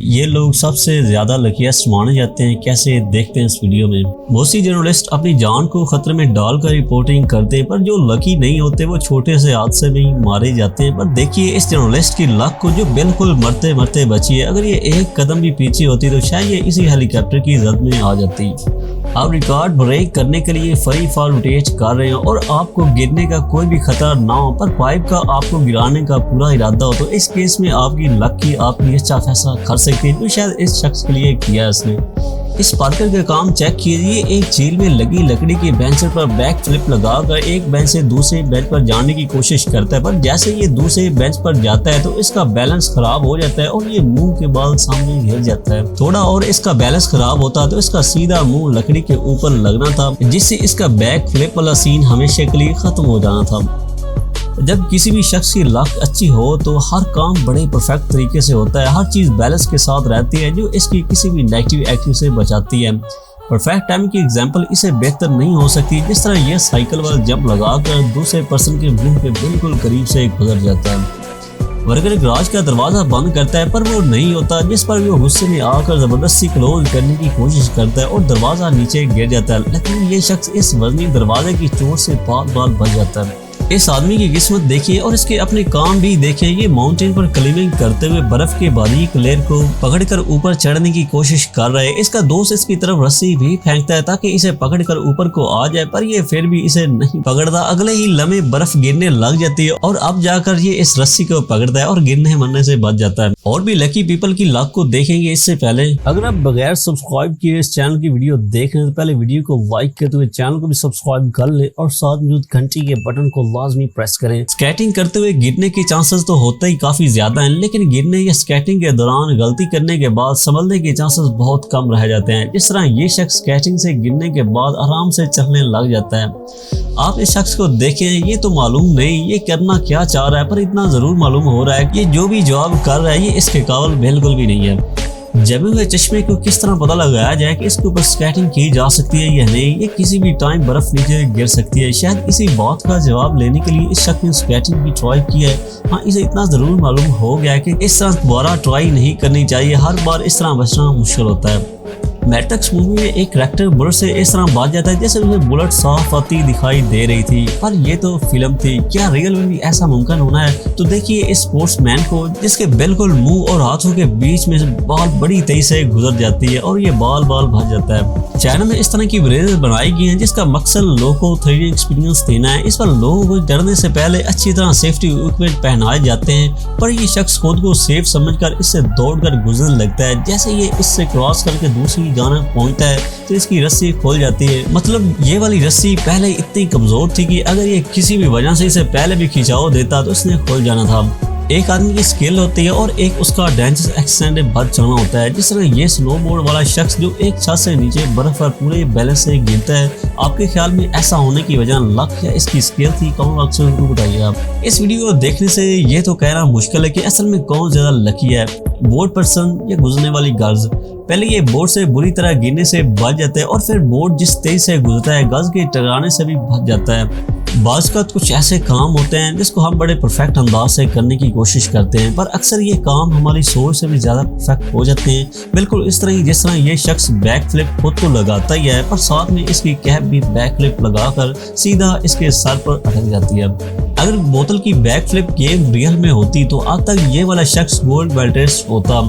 ये लोग सबसे ज्यादा लकीएस्ट माने जाते हैं। कैसे देखते हैं इस वीडियो में। बहुत सी जर्नलिस्ट अपनी जान को खतरे में डालकर रिपोर्टिंग करते हैं, पर जो लकी नहीं होते वो छोटे से हादसे में ही मारे जाते हैं। पर देखिए इस जर्नलिस्ट की लक को, जो बिल्कुल मरते मरते बची है। अगर ये एक कदम भी पीछे होती तो शायद ये इसी हेलीकॉप्टर की जद में आ जाती। आप रिकॉर्ड ब्रेक करने के लिए फ्री फॉल रोटेट कर रहे हो और आपको गिरने का कोई भी खतरा ना हो, पर पाइप का आपको गिराने का पूरा इरादा हो, तो इस केस में आपकी लक की आपकी अच्छा फैसला कर सकती है जो शायद इस शख्स के लिए किया इसने। इस पार्कर का काम चेक कीजिए। एक झील में लगी लकड़ी के बेंच पर बैक फ्लिप लगाकर एक बेंच से दूसरे बेंच पर जाने की कोशिश करता है, पर जैसे ये दूसरे बेंच पर जाता है तो इसका बैलेंस खराब हो जाता है और ये मुंह के बाल सामने गिर जाता है। थोड़ा और इसका बैलेंस खराब होता तो इसका सीधा मुंह लकड़ी के ऊपर लगना था, जिससे इसका बैक फ्लिप वाला सीन हमेशा के लिए खत्म हो जाना था। जब किसी भी शख्स की लक अच्छी हो तो हर काम बड़े परफेक्ट तरीके से होता है, हर चीज बैलेंस के साथ रहती है जो इसकी किसी भी नेगेटिव एक्टिव से बचाती है। परफेक्ट टाइम की एग्जांपल इसे बेहतर नहीं हो सकती, जिस तरह यह साइकिल वाला जंप लगाकर दूसरे पर्सन के मुंह के बिल्कुल करीब से गुजर जाता है। वर्कर गराज का दरवाजा बंद करता है पर वो नहीं होता, जिस पर वो गुस्से में आकर जबरदस्ती क्लोज करने की कोशिश करता है और दरवाजा नीचे गिर जाता है, लेकिन ये शख्स इस वजनी दरवाजे की चोट से बाल बाल बच जाता है। इस आदमी की किस्मत देखिए और इसके अपने काम भी देखिए। ये माउंटेन पर क्लाइंबिंग करते हुए बर्फ के बारीक लेयर को पकड़कर ऊपर चढ़ने की कोशिश कर रहा है। इसका दोस्त इसकी तरफ रस्सी भी फेंकता है ताकि इसे पकड़कर ऊपर को आ जाए, पर ये फिर भी इसे नहीं पकड़ता। अगले ही लम्हे बर्फ गिरने लग जाती है और अब जाकर ये इस रस्सी को पकड़ता है और गिरने मरने से बच जाता है। और भी लकी पीपल की लक को देखेंगे इससे पहले। अगर आप बगैर सब्सक्राइब किए इस चैनल की वीडियो देख रहे हैं तो पहले वीडियो को लाइक करते हुए चैनल को भी सब्सक्राइब कर ले और साथ मौजूद घंटी के बटन को लाजमी प्रेस करें। स्केटिंग करते हुए गिरने के चांसेस तो होते ही काफी ज्यादा हैं, लेकिन गिरने या स्केटिंग के दौरान गलती करने के बाद संभलने के चांसेस बहुत कम रह जाते हैं। जिस तरह ये शख्स स्केटिंग से गिरने के बाद आराम से चलने लग जाता है। आप इस शख्स को देखें, ये तो मालूम नहीं ये करना क्या चाह रहा है, पर इतना जरूर मालूम हो रहा है कि ये जो भी जॉब कर रहा है ये इसके काबिल बिल्कुल भी नहीं है। जमे हुए चश्मे को किस तरह पता लगाया जाए कि इसके ऊपर स्केटिंग की जा सकती है या नहीं, ये किसी भी टाइम बर्फ नीचे गिर सकती है। शायद इसी बात का जवाब लेने के लिए इस शख्स ने स्केटिंग की ट्राई की है। हाँ, इसे इतना जरूर मालूम हो गया है कि इस तरह दोबारा ट्राई नहीं करनी चाहिए, हर बार इस तरह बचना मुश्किल होता है। मैट्रिक्स मूवी में एक करैक्टर बुलेट से इस तरह बच जाता है जैसे उसे बुलेट साफ आती दिखाई दे रही थी, पर ये तो फिल्म थी। क्या रियल में भी ऐसा मुमकिन होना है? तो देखिए इस स्पोर्ट्समैन को जिसके बिल्कुल मुंह और हाथों के बीच में से बाल बड़ी तेजी से गुजर जाती है और ये बाल बाल भज जाता है। चाइना में इस तरह की ब्रेसेस बनाई गई हैं जिसका मकसद लोगों को 3D एक्सपीरियंस देना है। इस पर लोगों को डरने से पहले अच्छी तरह सेफ्टी इक्विपमेंट पहनाए जाते हैं, पर ये शख्स खुद को सेफ समझकर इससे दौड़कर गुजरने लगता है। जैसे ये इससे क्रॉस करके दूसरी गाना पहुंचता है तो इसकी रस्सी खुल जाती है। मतलब ये वाली रस्सी पहले इतनी कमजोर थी कि अगर ये किसी भी वजह से इसे पहले भी खिंचाव देता तो इसने खुल जाना था। एक आदमी की स्किल होती है और एक उसका डेंजरस एक्सटेंड भर चढ़ना होता है। जिस तरह ये स्नोबोर्ड वाला शख्स जो एक छत से नीचे बर्फ पर पूरे बैलेंस से गिरता है, आपके ख्याल में ऐसा होने की वजह लक या इसकी स्किल थी? कमेंट बॉक्स में जरूर बताइए आप। इस वीडियो को देखने से ये तो कहना मुश्किल है कि असल में कौन ज्यादा लकी है, बोर्ड पर्सन या गुजरने वाली गर्ल्स। पहले ये बोर्ड से बुरी तरह गिरने से बच जाता है और फिर बोर्ड जिस तेज से गुजरता है गर्ल्स के टकराने से भी बच जाता है। बाज़ का कुछ ऐसे काम होते हैं जिसको हम बड़े परफेक्ट अंदाज से करने की कोशिश करते हैं, पर अक्सर ये काम हमारी सोच से भी ज्यादा परफेक्ट हो जाते हैं। बिल्कुल इस तरह ही जिस तरह ये शख्स बैक फ्लिप खुद तो लगाता ही है, पर साथ में इसकी कैप भी बैक फ्लिप लगाकर सीधा इसके सर पर अटक जाती है। अगर बोतल की बैक फ्लिप गेम रियल में होती तो आज तक ये वाला शख्स गोल्ड मेडलिस्ट होता।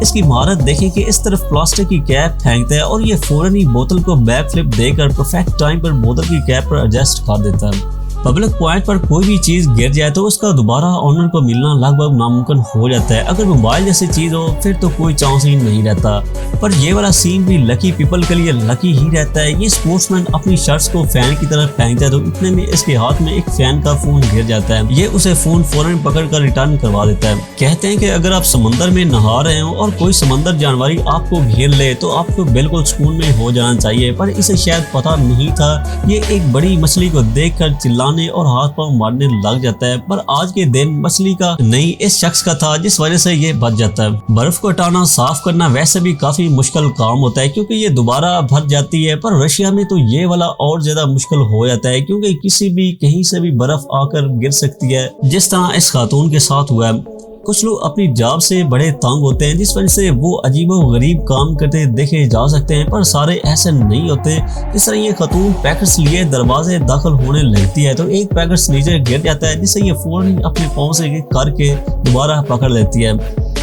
इसकी महारत देखें कि इस तरफ प्लास्टिक की कैप फेंकता है और ये फौरन ही बोतल को बैक फ्लिप देकर परफेक्ट टाइम पर बोतल की कैप पर एडजस्ट कर देता है। पब्लिक पॉइंट पर कोई भी चीज गिर जाए तो उसका दोबारा ऑनर को मिलना लगभग नामुमकिन हो जाता है। अगर मोबाइल जैसी चीज हो फिर तो कोई चांस ही नहीं रहता, पर ये वाला सीन भी लकी पीपल के लिए लकी ही रहता है। ये स्पोर्ट्समैन अपनी शर्ट्स को फैन की तरफ फेंकता है तो इतने में इसके हाथ में एक फैन का फोन गिर जाता है। ये उसे फोन फौरन पकड़कर रिटर्न करवा देता है। कहते हैं कि अगर आप समंदर में नहा रहे हो और कोई समंदर जानवरी आपको घेर ले तो आपको बिल्कुल सुकून में हो जाना चाहिए, पर इसे शायद पता नहीं था। ये एक बड़ी मछली को देखकर चिल्लाने और हाथ पांव मारने लग जाता है, पर आज के दिन मछली का नहीं इस शख्स का था जिस वजह से ये बच जाता है। बर्फ को हटाना साफ करना वैसे भी काफी मुश्किल काम होता है क्योंकि ये दोबारा भर जाती है, पर रशिया में तो ये वाला और ज्यादा मुश्किल हो जाता है क्योंकि किसी भी कहीं से भी बर्फ आकर गिर सकती है, जिस तरह इस खातून के साथ हुआ है। कुछ लोग अपनी जॉब से बड़े तंग होते हैं जिस वजह से वो अजीबोगरीब काम करते देखे जा सकते हैं, पर सारे ऐसे नहीं होते। जिस तरह ये खातून पैकेट्स लिए दरवाजे दाखिल होने लगती है तो एक पैकेट्स नीचे गिर जाता है, जिससे ये फौरन अपने पाँव से करके दोबारा पकड़ लेती है।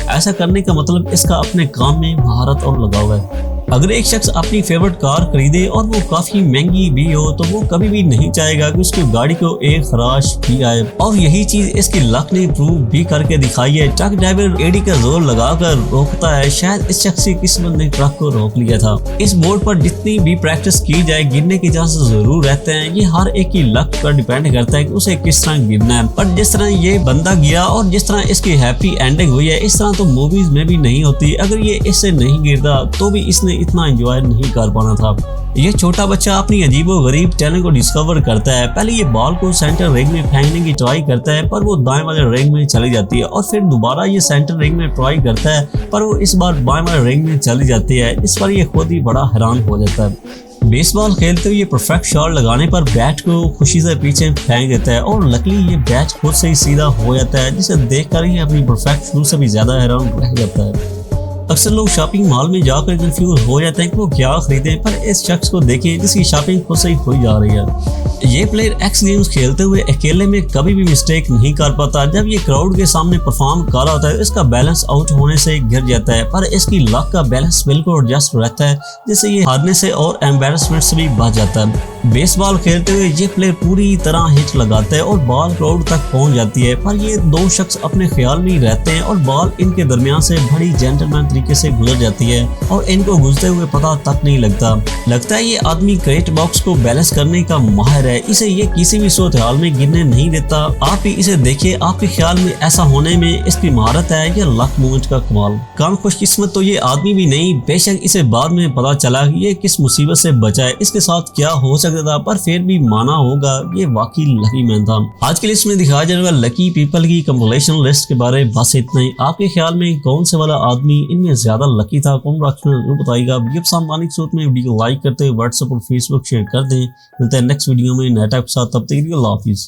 ऐसा करने का मतलब इसका अपने काम में महारत और लगाव है। अगर एक शख्स अपनी फेवरेट कार खरीदे और वो काफी महंगी भी हो तो वो कभी भी नहीं चाहेगा कि उसकी गाड़ी को एक खराश भी आए, और यही चीज इसकी लक ने प्रूव भी करके दिखाई है। ट्रक ड्राइवर एडी का जोर लगाकर रोकता है, शायद इस शख्स की किस्मत ने ट्रक को रोक लिया था। इस बोर्ड पर जितनी भी प्रैक्टिस की जाए गिरने के चांसेस जरूर रहते हैं, ये हर एक की लक पर डिपेंड करता है कि उसे किस तरह गिरना है। पर जिस तरह ये बंदा गिरा और जिस तरह इसकी हैप्पी एंडिंग हुई है, इस तरह तो मूवीज में भी नहीं होती। अगर ये इससे नहीं गिरता तो भी इसने इतना एंजॉय नहीं कर पाना था। ये छोटा बच्चा अपनी अजीबोगरीब टैलेंट को डिस्कवर करता है। पहले ये बॉल को सेंटर रिंग में फेंकने की ट्राई करता है पर वो दाएं वाले रिंग में चली जाती है, और फिर दोबारा ये सेंटर रिंग में ट्राई करता है पर वो इस बार बाएं वाले रिंग में चली जाती है। इस पर ये खुद ही बड़ा हैरान हो जाता है। बेसबॉल खेलते हुए परफेक्ट शॉट लगाने पर बैट को खुशी से पीछे फेंक देता है और लकीली ये बैट खुद से ही सीधा हो जाता है, जिसे देखकर ही अपनी परफेक्ट शूट से भी ज्यादा हैरान रह जाता है। अक्सर लोग शॉपिंग मॉल में जाकर कंफ्यूज हो जाते हैं कि वो क्या खरीदें, पर इस शख्स को देखें जिसकी शॉपिंग खुद से ही हुई जा रही है। ये प्लेयर एक्स गेम्स खेलते हुए अकेले में कभी भी मिस्टेक नहीं कर पाता। जब ये क्राउड के सामने परफॉर्म कर रहा होता है इसका बैलेंस आउट होने से गिर जाता है, पर इसकी लक का बैलेंस बिल्कुल एडजस्ट रहता है, जिससे ये हारने से और एम्बेरसमेंट से भी बच जाता है। बेसबॉल खेलते हुए ये प्लेयर पूरी तरह हिट लगाता है और बॉल क्राउड तक पहुंच जाती है, पर ये दो शख्स अपने ख्याल में ही रहते हैं और बॉल इनके दरमियान से बड़ी जेंटलमैन तरीके से गुजर जाती है और इनको गुजरते हुए पता तक नहीं लगता है ये आदमी क्रेट बॉक्स को बैलेंस करने का माहिर है। इसे ये किसी भी सूरत हाल में गिरने नहीं देता। आप ही इसे देखिए, आपके ख्याल में ऐसा होने में इसकी महारत है या लक मूवमेंट का कमाल। काम खुशकिस्मत तो ये आदमी भी नहीं, बेशक इसे बाद में पता चला कि ये किस मुसीबत से बचा है, इसके साथ क्या हो सकता था, पर फिर भी माना होगा ये वाकई लकी मैन था। आज की लिस्ट में दिखाया जाने वाला लकी पीपल की कंप्लेशन लिस्ट के बारे में बस इतना ही। आपके ख्याल में कौन से वाला आदमी इनमें ज्यादा लकी था, कौन बताइएगा। वीडियो पसंद आने की सूरत में वीडियो को लाइक करते हुए व्हाट्सएप और फेसबुक शेयर कर दें। मिलते हैं नेक्स्ट वीडियो में नए टाइप के साथ, तब तक के लिए अल्लाह हाफिज़।